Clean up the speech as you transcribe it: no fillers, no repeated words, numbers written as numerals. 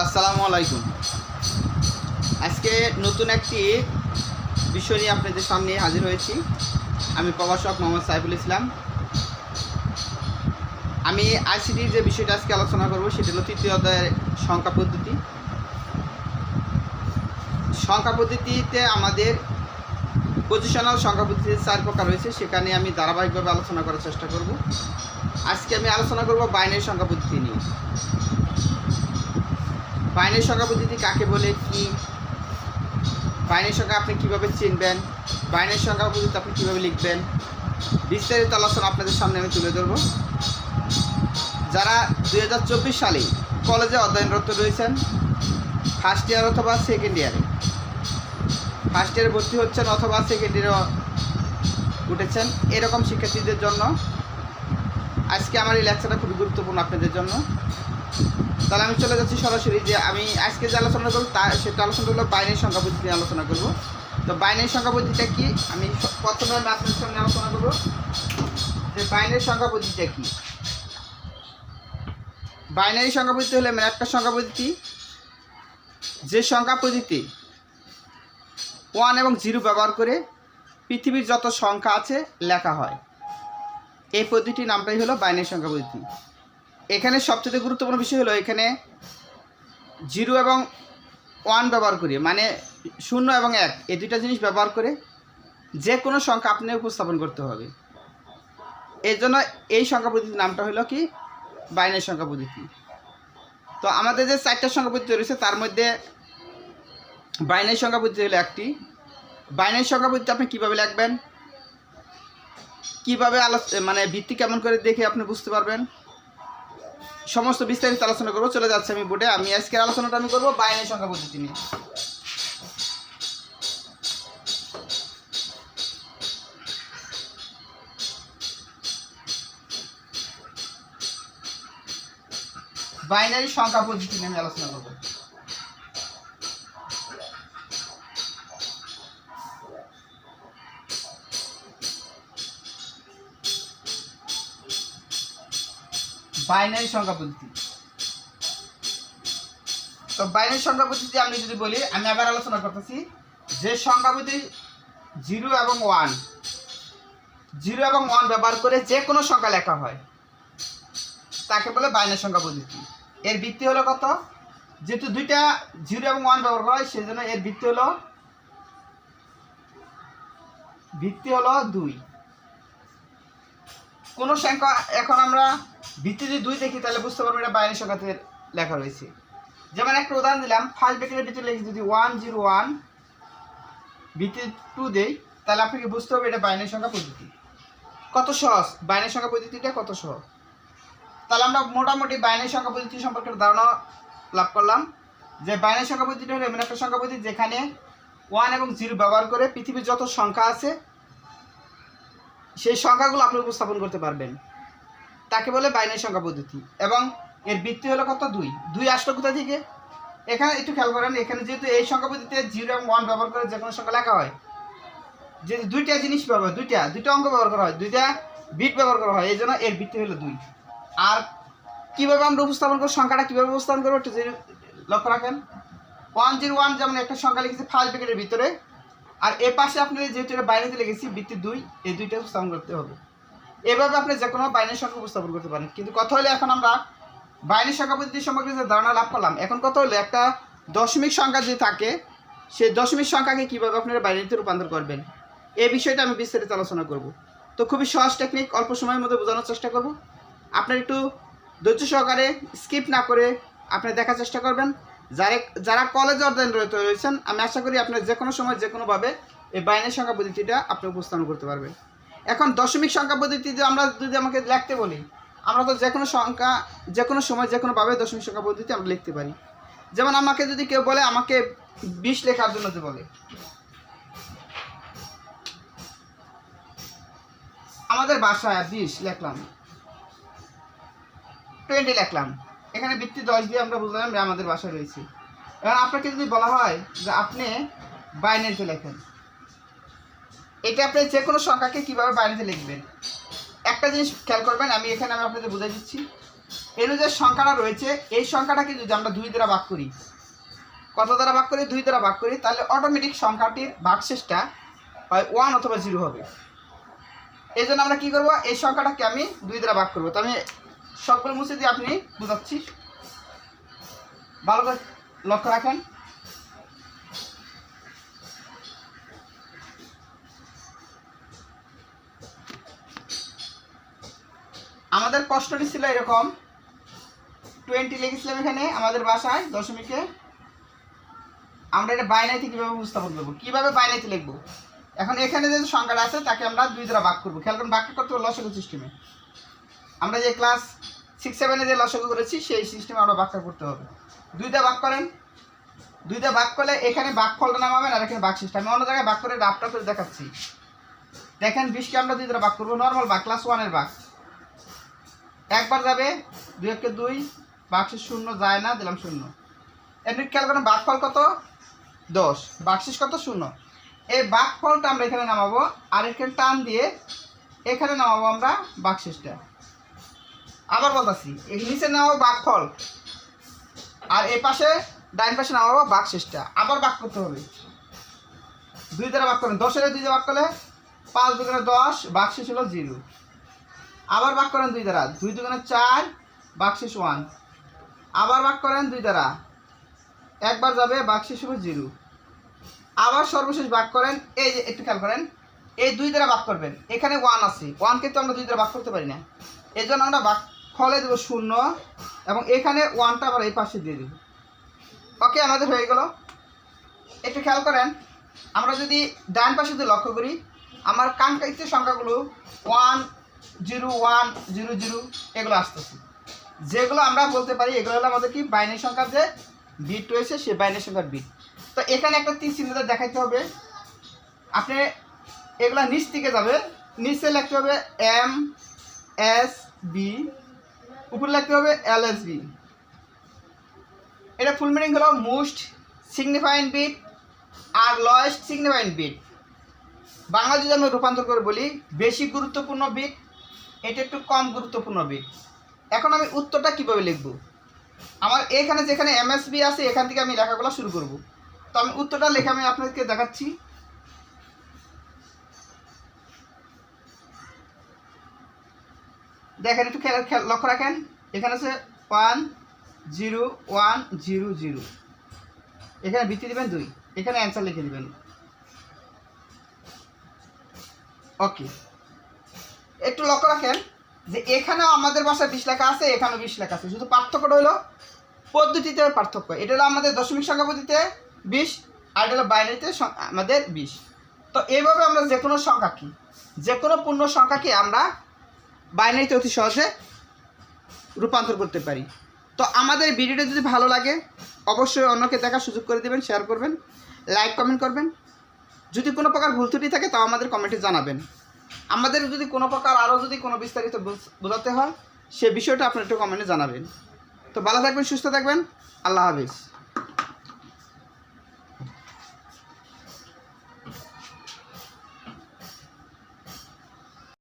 আসসালামু আলাইকুম। আজকে নতুন একটি বিষয় নিয়ে আপনাদের সামনে হাজির হয়েছি। আমি প্রভাষক মোহাম্মদ সাইফুল ইসলাম। আমি আইসিটির যে বিষয়টা আজকে আলোচনা করব সেটা হলো তৃতীয় অধ্যায়ের সংখ্যা পদ্ধতি। সংখ্যা পদ্ধতিতে আমাদের পজিশনাল সংখ্যা পদ্ধতিতে 4 প্রকার রয়েছে, সেখানে আমি ধারাবাহিকভাবে আলোচনা করার চেষ্টা করব। আজকে আমি আলোচনা করব বাইনারি সংখ্যা পদ্ধতি নিয়ে। বাইনারি সংখ্যা পদ্ধতি কাকে বলে, কি বাইনারি সংখ্যা আপনি কীভাবে চিনবেন, বাইনারি সংখ্যা পদ্ধতি আপনি কীভাবে লিখবেন, বিস্তারিত আলোচনা আপনাদের সামনে আমি তুলে ধরব। যারা 2024 সালে কলেজে অধ্যয়নরত রয়েছেন, ফার্স্ট ইয়ার অথবা সেকেন্ড ইয়ারে, ফার্স্ট ইয়ারে ভর্তি হচ্ছেন অথবা সেকেন্ড ইয়ারে উঠেছেন, এরকম শিক্ষার্থীদের জন্য আজকে আমার এই লেকচারটা খুবই গুরুত্বপূর্ণ আপনাদের জন্য। তাহলে আমি চলে যাচ্ছি সরাসরি, যে আমি আজকে যে আলোচনা করব সেটা আলোচনা হলো বাইনারি সংখ্যা পদ্ধতি নিয়ে আলোচনা করব। তো বাইনারি সংখ্যা পদ্ধতিটা কি, আমি প্রথমে আপনাদের সামনে আলোচনা করব যে বাইনারি সংখ্যা পদ্ধতিটা কি। বাইনারি সংখ্যা পদ্ধতি হলো এমন একটা সংখ্যা পদ্ধতি যে সংখ্যা পদ্ধতি 1 এবং 0 ব্যবহার করে পৃথিবীর যত সংখ্যা আছে লেখা হয়। এই পদ্ধতির নামটাই হলো বাইনারি সংখ্যা পদ্ধতি। এখানে সবচেয়ে গুরুত্বপূর্ণ বিষয় হলো এখানে 0 এবং 1 ব্যবহার করে, মানে 0 এবং 1 এই দুইটা জিনিস ব্যবহার করে যে কোনো সংখ্যা আপনি উপস্থাপন করতে হবে। এর জন্য এই সংখ্যা পদ্ধতির নামটা হলো কি, বাইনারি সংখ্যা পদ্ধতি। তো আমাদের যে 4টা সংখ্যা পদ্ধতি রয়েছে তার মধ্যে বাইনারি সংখ্যা পদ্ধতি হলো একটি। বাইনারি সংখ্যা পদ্ধতি আপনি কীভাবে লিখবেন, কীভাবে মানে ভিত্তি কেমন করে দেখে আপনি বুঝতে পারবেন, সমস্ত বিস্তারিত আলোচনা করবো। চলে যাচ্ছে আমি বোর্ডে। আমি আজকের আলোচনাটা আমি করবো বাইনারি সংখ্যা পদ্ধতি নিয়ে। বাইনারি সংখ্যা পদ্ধতি নিয়ে আমি আলোচনা করবো। বাইনারি সংখ্যা পদ্ধতি। তো বাইনারি সংখ্যা পদ্ধতি আমি যদি বলি, আমি আবার আলোচনা করতেছি যে সংখ্যা পদ্ধতি 0 এবং 1 ব্যবহার করে যে কোনো সংখ্যা লেখা হয় তাকে বলে বাইনারি সংখ্যা পদ্ধতি। এর ভিত্তি হলো কত, যেহেতু দুইটা 0 এবং 1 ব্যবহার করা হয় সেজন্য এর ভিত্তি হলো 2। কোনো সংখ্যা এখন আমরা ভিত্তি যদি 2 দেখি তাহলে বুঝতে পারবো এটা বাইনারি সংখ্যাতে লেখা রয়েছে। যেমন একটা উদাহরণ দিলাম, ফার্স্ট ব্র্যাকেটের ভিতরে লিখি যদি 101 ভিত্তি 2 দেই তাহলে আপনাকে বুঝতে হবে এটা বাইনারি সংখ্যা পদ্ধতি। কত সহজ বাইনারি সংখ্যা পদ্ধতিটা, কত সহজ। তাহলে আমরা মোটামুটি বাইনারি সংখ্যা পদ্ধতি সম্পর্কে ধারণা লাভ করলাম যে বাইনারি সংখ্যা পদ্ধতি হলো এমন একটা সংখ্যা পদ্ধতি যেখানে 1 এবং 0 ব্যবহার করে পৃথিবীর যত সংখ্যা আছে সেই সংখ্যাগুলো আপনি উপস্থাপন করতে পারবেন, তাকে বলে বাইনারি সংখ্যা পদ্ধতি। এবং এর ভিত্তি হলো কত, 2 আসলো কোথা থেকে, এখানে একটু খেয়াল করেন, এখানে যেহেতু এই সংখ্যা পদ্ধতিতে 0 এবং 1 ব্যবহার করে যে কোনো সংখ্যা লেখা হয়, যেহেতু দুইটা জিনিস ব্যবহার, দুইটা অঙ্ক ব্যবহার করা হয়, দুইটা বিট ব্যবহার করা হয়, এই জন্য এর ভিত্তি হলো 2। আর কীভাবে আমরা উপস্থাপন করবো, সংখ্যাটা কীভাবে উপস্থাপন করবো একটু লক্ষ্য রাখেন। 101 যেমন একটা সংখ্যা লিখেছি ফার্স্ট ব্র্যাকেটের ভিতরে, আর এর পাশে আপনি যেহেতু এটা বাইনারিতে লিখেছি ভিত্তি 2, এই দুইটা উপস্থাপন করতে হবে। এভাবে আপনি যে কোনো বাইনারি সংখ্যা উপস্থাপন করতে পারেন। কিন্তু কথা হলে এখন আমরা বাইনারি সংখ্যা পদ্ধতি সম্পর্কে যে ধারণা লাভ করলাম, এখন কথা হলো একটা দশমিক সংখ্যা যদি থাকে সেই দশমিক সংখ্যাকে কীভাবে আপনারা বাইনারিতে রূপান্তর করবেন, এই বিষয়টা আমি বিস্তারিত আলোচনা করব। তো খুবই সহজ টেকনিক, অল্প সময়ের মধ্যে বোঝানোর চেষ্টা করব। আপনার একটু ধৈর্য সহকারে স্কিপ না করে আপনি দেখার চেষ্টা করবেন। যারা কলেজে অধ্যয়নরত রয়েছেন, আমি আশা করি আপনার যে কোনো সময় যে কোনোভাবে এই বাইনারি সংখ্যা পদ্ধতিটা আপনি উপস্থাপন করতে পারবেন। এখন দশমিক সংখ্যা পদ্ধতিতে আমরা যদি আমাকে লিখতে বলি, আমরা তো যে কোনো সংখ্যা যে কোনো সময় যে কোনোভাবে দশমিক সংখ্যা পদ্ধতি আমরা লিখতে পারি। যেমন আমাকে যদি কেউ বলে আমাকে 20 লেখার জন্য যে বলে, আমাদের বাসায় 20 লিখলাম, 20 লিখলাম, এখানে ভিত্তি 10 দিয়ে আমরা বুঝলাম যে আমাদের বাসায় রয়েছে। এবার আপনাকে যদি বলা হয় যে আপনি বাইনারিতে লেখেন, এটা আপনি যে কোনো সংখ্যাকে কীভাবে বাইনারিতে লিখবেন, একটা জিনিস খেয়াল করবেন, আমি আপনাদের বুঝাই দিচ্ছি। এর যে সংখ্যাটা রয়েছে এই সংখ্যাটাকে যদি আমরা 2 দ্বারা ভাগ করি, কত দ্বারা ভাগ করি? 2 দ্বারা ভাগ করি, তাহলে অটোমেটিক সংখ্যাটির ভাগশেষটা হয় 1 অথবা 0 হবে। এই জন্য আমরা কি করব, এই সংখ্যাটাকে আমি 2 দ্বারা ভাগ করব। তো আমি সবগুলো মুছে দিয়ে আপনি বুঝাচ্ছি, ভালো করে লক্ষ্য রাখেন। আমাদের প্রশ্নটি ছিল এরকম, 20 লিখেছিলাম এখানে আমাদের বাসায় দশমিকে। আমরা এটা বাইনারিতে কীভাবে উপস্থাপন করবো, কীভাবে বাইনারিতে লিখবো। এখন এখানে যে সংখ্যাটা আছে তাকে আমরা 2 দ্বারা ভাগ করবো। খেয়াল করুন, ভাগটা করতে হবে লসাগু সিস্টেমে। আমরা যে ক্লাস 6-7 যে লসাগু করেছি সেই সিস্টেমে আমরা ভাগটা করতে হবে। 2 দ্বারা ভাগ করেন, 2 দ্বারা ভাগ করলে এখানে ভাগফলটা নামাবেন আর এখানে ভাগশেষটা। আমি অন্য জায়গায় ভাগ করে রাফটা করে দেখাচ্ছি। দেখেন 20কে আমরা 2 দ্বারা ভাগ করবো, নর্মাল ভাগ, ক্লাস 1-এর ভাগ। একবার যাবে, 2 × 2, ভাগশেষ 0 যায় না, দিলাম 0। এমনি খেয়াল করেন ভাগফল কত? 10, ভাগশেষ কত? 0। এই ভাগফলটা আমরা এখানে নামাবো আর এখানে টান দিয়ে এখানে নামাবো আমরা ভাগশেষটা। আবার বলতেছি, এই নিচে নামাবো ভাগফল আর এই পাশে ডাইন পাশে নামাবো ভাগশেষটা। আবার ভাগ করতে হবে, 2 দ্বারা ভাগ করেন, 10-এর 2 দ্বারা ভাগ করলে 5 × 2 = 10, ভাগশেষ হলো 0। আবার ভাগ করেন 2 দ্বারা, 2 × 2 = 4, ভাগশেষ 1। আবার ভাগ করেন 2 দ্বারা, একবার যাবে, ভাগশেষ হলো 0। আবার সর্বশেষ ভাগ করেন, এই যে একটু খেয়াল করেন, এই 2 দ্বারা ভাগ করবেন, এখানে 1 আছে, 1 কিন্তু আমরা 2 দ্বারা ভাগ করতে পারি না, এই জন্য আমরা ভাগফলে দেবো 0 এবং এখানে 1টা আবার এই পাশে দিয়ে দেব। ওকে, আমাদের হয়ে গেল। একটু খেয়াল করেন, আমরা যদি ডান পাশে যদি লক্ষ্য করি, আমার কাঙ্ক্ষিত সংখ্যাগুলো 1 0 1 0 0 এগুলো আসতেছে, যেগুলো আমরা বলতে পারি এগুলো হলো আমাদের কি বাইনারি সংখ্যার যে বিট রয়েছে সে বাইনারি সংখ্যার বিট। তো এখানে একটা তীর চিহ্ন দেখাইতে হবে, আপনি এগুলো নিচ থেকে যাবে, নিচে লিখতে হবে MSB, উপরে লিখতে হবে LSB। এটা ফুল মিনিং হলো মোস্ট সিগনিফাইং বিট আর লোয়েস্ট সিগনিফাইং বিট। বাংলা যদি আমি রূপান্তর করে বলি, বেশি গুরুত্বপূর্ণ বিট, এটা একটু কম গুরুত্বপূর্ণ বিট। এখন আমি উত্তরটা কীভাবে লিখব, আমার এখানে যেখানে MSB আছে এখান থেকে আমি লেখাগুলো শুরু করব। তো আমি উত্তরটা লেখা আমি আপনাদেরকে দেখাচ্ছি। দেখেন, একটু লক্ষ্য রাখেন, এখানে আছে 1 0 1 0 0, এখানে ভিত্তি দেবেন 2, এখানে অ্যান্সার লিখে দেবেন। ওকে, একটু লক্ষ্য রাখেন যে এখানেও আমাদের ভাষায় 20 লেখা আছে, এখানেও 20 লেখা আছে, শুধু পার্থক্যটা হলো পদ্ধতিতে পার্থক্য। এটা হলো আমাদের দশমিক সংখ্যা পদ্ধতিতে 20 আর এটা হলো বাইনারিতে আমাদের 20। তো এইভাবে আমরা যে কোনো সংখ্যাকে, যে কোনো পূর্ণ সংখ্যাকে আমরা বাইনারিতে অতি সহজে রূপান্তর করতে পারি। তো আমাদের ভিডিওটা যদি ভালো লাগে অবশ্যই অন্যকে দেখার সুযোগ করে দেবেন, শেয়ার করবেন, লাইক কমেন্ট করবেন। যদি কোনো প্রকার ভুল ত্রুটি থাকে তাও আমাদের কমেন্টে জানাবেন। আমাদের যদি কোনো প্রকার আরও যদি কোনো বিস্তারিত বোঝাতে হয় সে বিষয়টা আপনার একটু কমেন্টে জানাবেন। তো ভালো থাকবেন, সুস্থ থাকবেন, আল্লাহ হাফিজ।